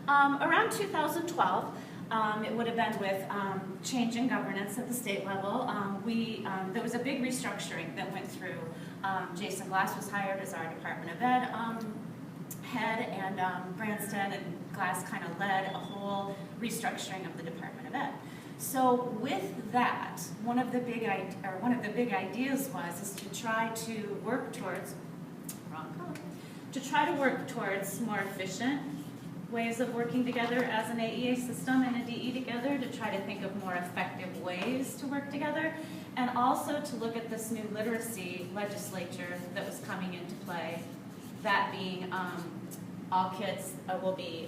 Around 2012, it would have been with change in governance at the state level. There was a big restructuring that went through. Jason Glass was hired as our Department of Ed head, and Branstad and Glass kind of led a whole restructuring of the Department of Ed. So with that, one of the big ideas is to try to work towards more efficient ways of working together as an AEA system and a DE together, to try to think of more effective ways to work together, and also to look at this new literacy legislature that was coming into play, that being all kids will be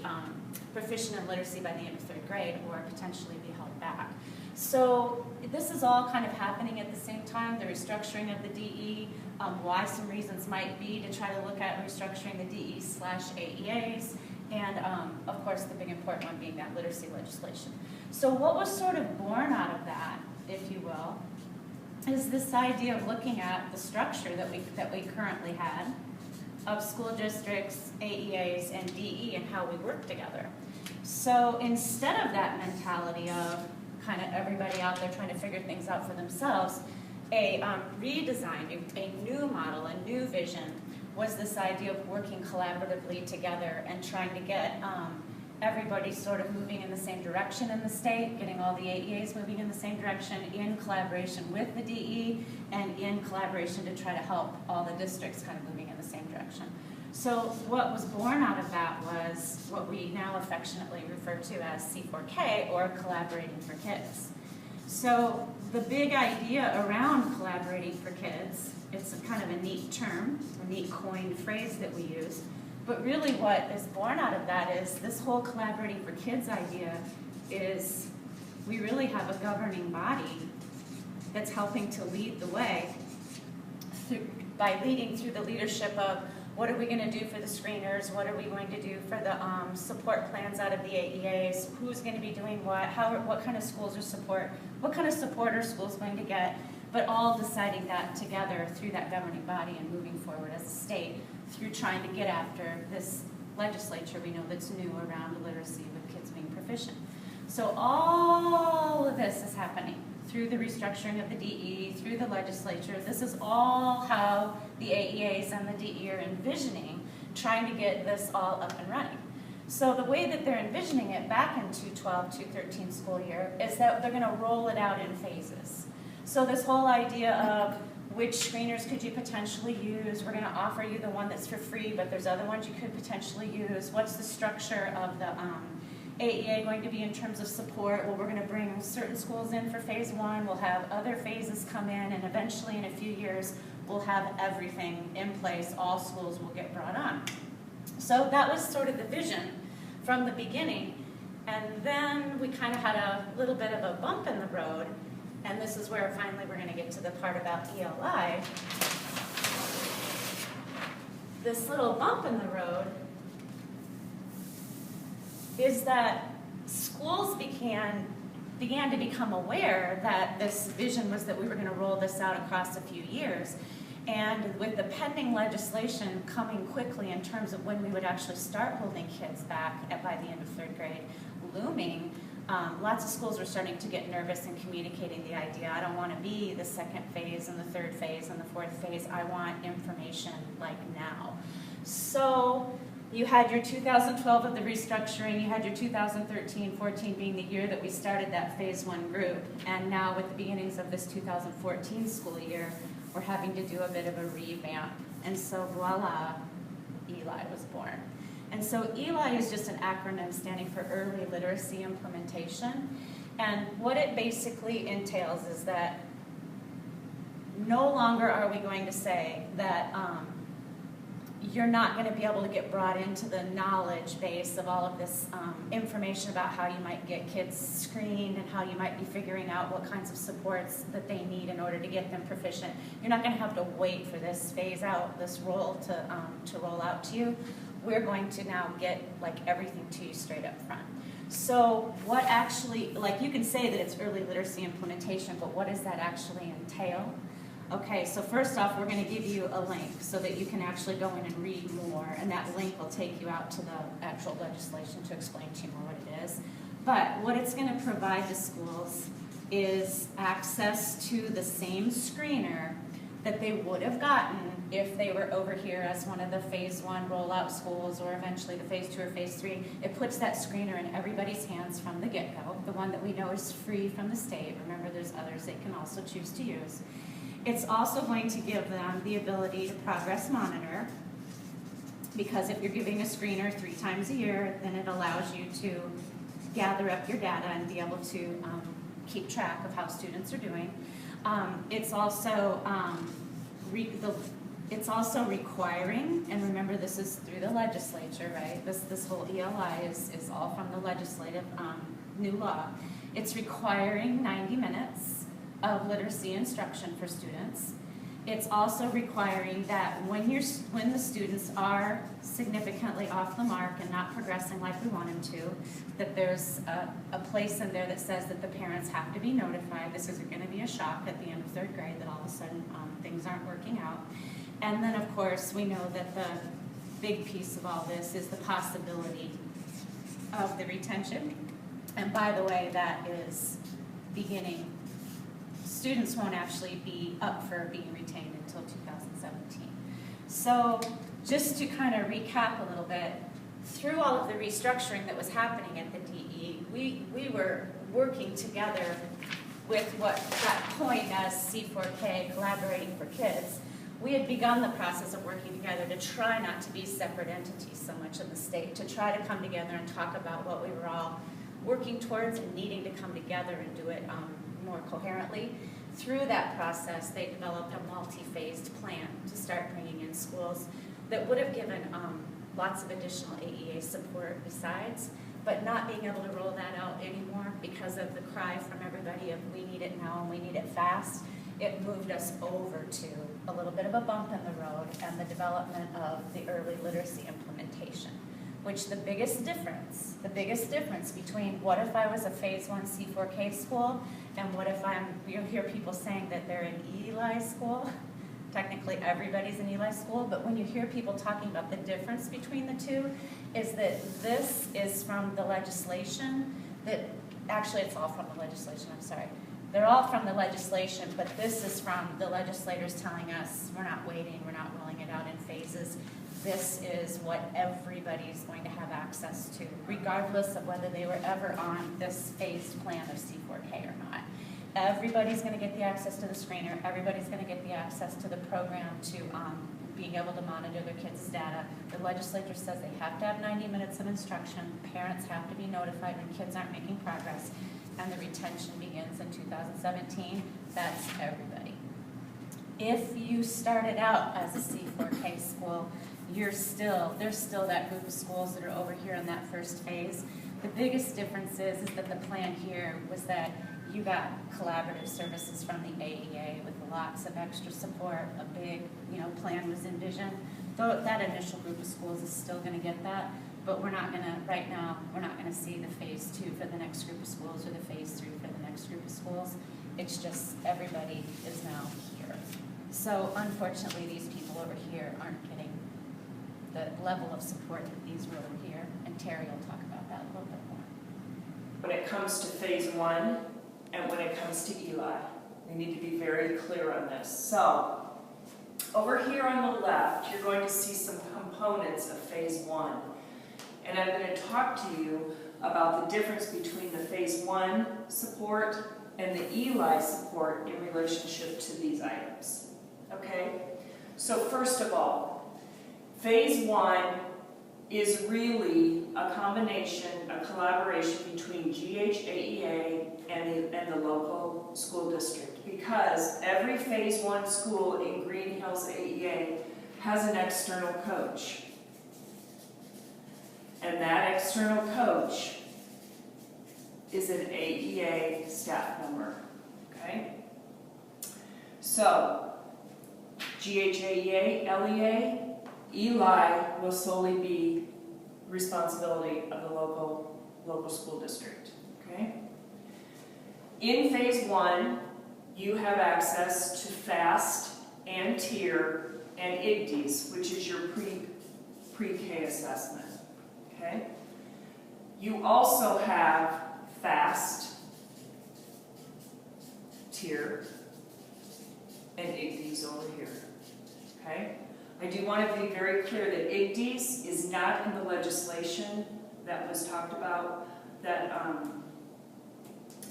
proficient in literacy by the end of third grade or potentially be held back. So this is all kind of happening at the same time, the restructuring of the DE, why some reasons might be to try to look at restructuring the DE/AEAs, and of course the big important one being that literacy legislation. So what was sort of born out of that, if you will, is this idea of looking at the structure that we currently had of school districts, AEAs, and DE, and how we work together. So instead of that mentality of kind of everybody out there trying to figure things out for themselves, a redesign, a new model, a new vision was this idea of working collaboratively together and trying to get everybody sort of moving in the same direction in the state, getting all the AEAs moving in the same direction in collaboration with the DE and in collaboration to try to help all the districts kind of moving in the same direction. So what was born out of that was what we now affectionately refer to as C4K, or Collaborating for Kids. So the big idea around collaborating for kids, it's a kind of a neat term, a neat coined phrase that we use, but really what is born out of that is this whole collaborating for kids idea is we really have a governing body that's helping to lead the way by leading through the leadership of what are we going to do for the screeners, what are we going to do for the support plans out of the AEAs, who's going to be doing what kind of schools are support, what kind of support are schools going to get, but all deciding that together through that governing body and moving forward as a state through trying to get after this legislature we know that's new around literacy with kids being proficient. So all of this is happening through the restructuring of the DE, through the legislature. This is all how the AEAs and the DE are envisioning trying to get this all up and running. So the way that they're envisioning it back in 2012-2013 school year is that they're going to roll it out in phases. So this whole idea of which screeners could you potentially use, we're going to offer you the one that's for free, but there's other ones you could potentially use. What's the structure of the AEA going to be in terms of support? Well, we're going to bring certain schools in for phase one, we'll have other phases come in, and eventually in a few years we'll have everything in place, all schools will get brought on. So that was sort of the vision from the beginning, and then we kind of had a little bit of a bump in the road, and this is where finally we're going to get to the part about ELI. This little bump in the road is that schools began to become aware that this vision was that we were going to roll this out across a few years. And with the pending legislation coming quickly in terms of when we would actually start holding kids back by the end of third grade looming, lots of schools were starting to get nervous in communicating the idea. I don't want to be the second phase and the third phase and the fourth phase. I want information like now. So you had your 2012 of the restructuring, you had your 2013-14 being the year that we started that phase one group, and now with the beginnings of this 2014 school year, we're having to do a bit of a revamp. And so voila, ELI was born. And so ELI is just an acronym standing for Early Literacy Implementation. And what it basically entails is that no longer are we going to say that you're not going to be able to get brought into the knowledge base of all of this information about how you might get kids screened and how you might be figuring out what kinds of supports that they need in order to get them proficient. You're not going to have to wait for this phase out, this role to roll out to you. We're going to now get like everything to you straight up front. So what actually, like you can say that it's early literacy implementation, but what does that actually entail? Okay, so first off, we're going to give you a link so that you can actually go in and read more, and that link will take you out to the actual legislation to explain But what it's going to provide the schools is access to the same screener that they would have gotten if they were over here as one of the phase 1 rollout schools, or eventually the phase 2 or phase 3. It puts that screener in everybody's hands from the get-go, the one that we know is free from the state. Remember, there's others they can also choose to use. It's also going to give them the ability to progress monitor, because if you're giving a screener 3 times a year, then it allows you to gather up your data and be able to keep track of how students are doing. It's also requiring, and remember this is through the legislature, right? This whole ELI is all from the legislative new law. It's requiring 90 minutes of literacy instruction for students. It's also requiring that when the students are significantly off the mark and not progressing like we want them to, that there's a place in there that says that the parents have to be notified. This isn't going to be a shock at the end of 3rd grade that all of a sudden things aren't working out. And then, of course, we know that the big piece of all this is the possibility of the retention. And by the way, that is beginning. Students won't actually be up for being retained until 2017. So just to kind of recap a little bit, through all of the restructuring that was happening at the DE, we were working together with what got coined as C4K, Collaborating for Kids. We had begun the process of working together to try not to be separate entities so much in the state, to try to come together and talk about what we were all working towards and needing to come together and do it more coherently. Through that process, they developed a multi-phased plan to start bringing in schools that would have given lots of additional AEA support besides, but not being able to roll that out anymore because of the cry from everybody of we need it now and we need it fast. It moved us over to a little bit of a bump in the road and the development of the early literacy implementation, which the biggest difference between what if I was a phase 1 C4K school and what if you'll hear people saying that they're an ELI school. Technically everybody's an ELI school, but when you hear people talking about the difference between the two, is that this is from the legislation that, actually it's all from the legislation, I'm sorry. They're all from the legislation, but this is from the legislators telling us we're not waiting, we're not rolling it out in phases. This is what everybody's going to have access to, regardless of whether they were ever on this phased plan of C4K or not. Everybody's going to get the access to the screener. Everybody's going to get the access to the program to being able to monitor their kids' data. The legislature says they have to have 90 minutes of instruction. Parents have to be notified when kids aren't making progress. And the retention begins in 2017. That's everybody. If you started out as a C4K school, there's still that group of schools that are over here in that first phase. The biggest difference is that the plan here was that you got collaborative services from the AEA with lots of extra support. A big, plan was envisioned. Though that initial group of schools is still going to get that, but right now, we're not going to see the phase 2 for the next group of schools or the phase 3 for the next group of schools. It's just everybody is now here. So unfortunately, these people over here aren't getting the level of support that these were over here, and Terry will talk about that a little bit more. When it comes to phase 1 and when it comes to ELI, we need to be very clear on this. So, over here on the left, you're going to see some components of phase 1. And I'm going to talk to you about the difference between the phase 1 support and the ELI support in relationship to these items. Okay? So first of all, phase 1 is really a combination, a collaboration between GHAEA and the local school district, because every phase 1 school in Green Hills AEA has an external coach. And that external coach is an AEA staff member, okay? So, GHAEA, LEA, ELI will solely be responsibility of the local school district, okay? In phase 1, you have access to FAST and TIER and IGDES, which is your pre-K assessment, okay? You also have FAST tier and IGDs over here, okay? I do want to be very clear that IGDs is not in the legislation that was talked about, that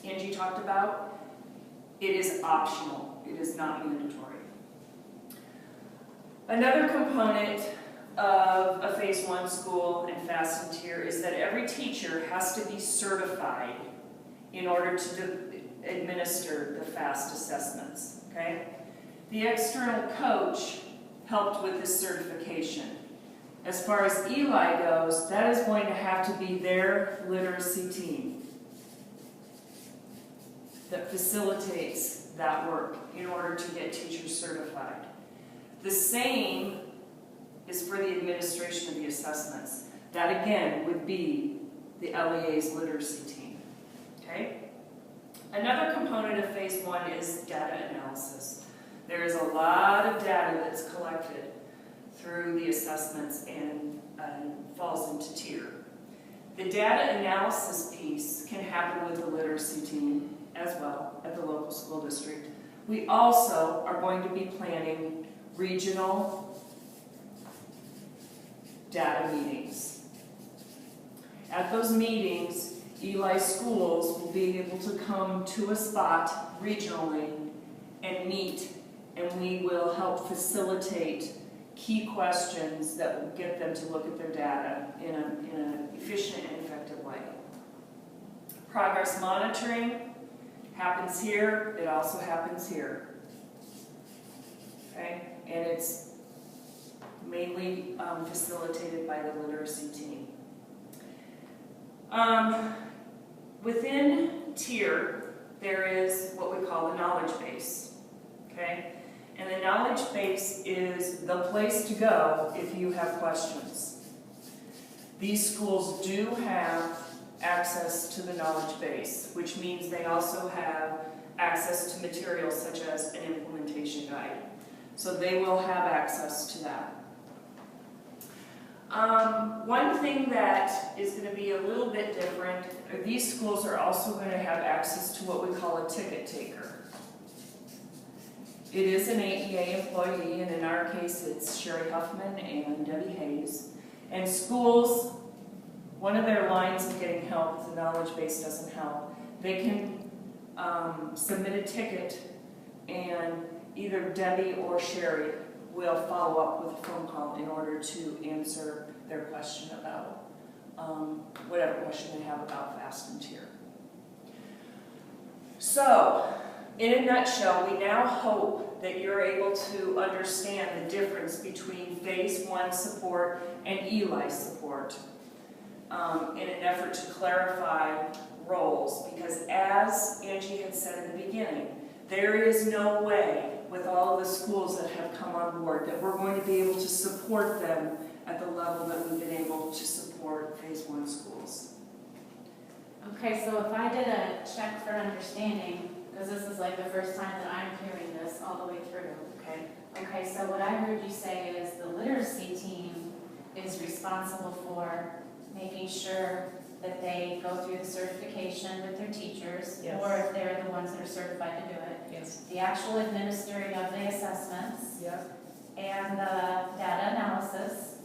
Angie talked about. It is optional. It is not mandatory. Another component of a Phase 1 school and FAST and tier is that every teacher has to be certified in order to administer the FAST assessments, okay? The external coach helped with this certification. As far as Eli goes, that is going to have to be their literacy team that facilitates that work in order to get teachers certified. The same is for the administration of the assessments. That again would be the LEA's literacy team, okay? Another component of Phase 1 is data analysis. There is a lot of data that's collected through the assessments and falls into tier. The data analysis piece can happen with the literacy team as well at the local school district. We also are going to be planning regional data meetings. At those meetings, Eli schools will be able to come to a spot regionally and meet, and we will help facilitate key questions that will get them to look at their data in an efficient and effective way. Progress monitoring happens here, it also happens here. Okay? And it's mainly facilitated by the literacy team. Within tier, there is what we call the knowledge base. Okay? And the knowledge base is the place to go if you have questions. These schools do have access to the knowledge base, which means they also have access to materials such as an implementation guide. So they will have access to that. One thing that is going to be a little bit different, these schools are also going to have access to what we call a ticket taker. It is an AEA employee, and in our case it's Sherry Huffman and Debbie Hayes. And schools, one of their lines of getting help if the knowledge base doesn't help, they can submit a ticket, and either Debbie or Sherry will follow up with a phone call in order to answer their question about whatever question they have about FAST and tier. So, in a nutshell, we now hope that you're able to understand the difference between Phase 1 support and Eli support in an effort to clarify roles, because as Angie had said in the beginning, there is no way with all of the schools that have come on board that we're going to be able to support them at the level that we've been able to support Phase 1 schools. Okay, so if I did a check for understanding, because this is like the first time that I'm hearing this all the way through. Okay. Okay, so what I heard you say is the literacy team is responsible for making sure that they go through the certification with their teachers, Yes. or if they're the ones that are certified to do it. Yes. The actual administering of the assessments, Yep. and the data analysis,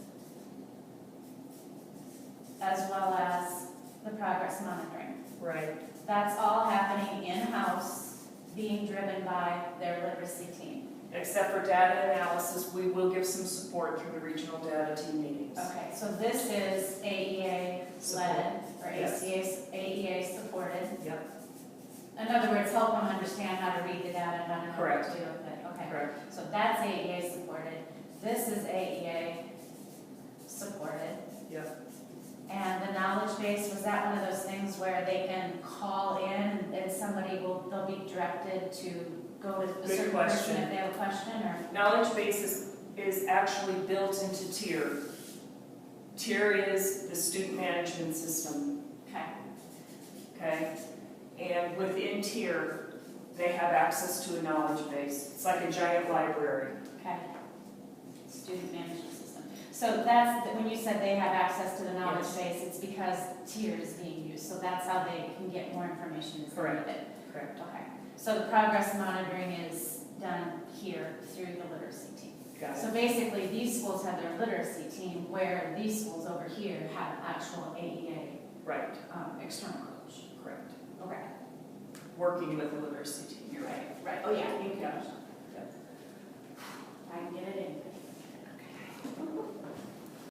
as well as the progress monitoring. Right. That's all happening in-house, being driven by their literacy team. Except for data analysis, we will give some support through the regional data team meetings. Okay, so this is AEA-led, or Yes. AEA-supported. Yep. In other words, help them understand how to read the data and how to know Correct. what to do with it. Okay. Correct. So that's AEA-supported. This is AEA-supported. Yep. And the knowledge base, was that one of those things where they can call in and somebody they'll be directed to go to a Good certain question. person if they have a question, or? Knowledge base is actually built into tier. Tier is the student management system, Okay. okay? And within tier, they have access to a knowledge base. It's like a giant library. Okay. Student management system. So that's, when you said they have access to the knowledge Yes. base, it's because tier is being used, so that's how they can get more information as they Correct. need it. Correct. Okay, so the progress monitoring is done here through the literacy team. Got So it. basically, these schools have their literacy team, where these schools over here have actual AEA Right. external coach. Correct. Okay. Working with the literacy team.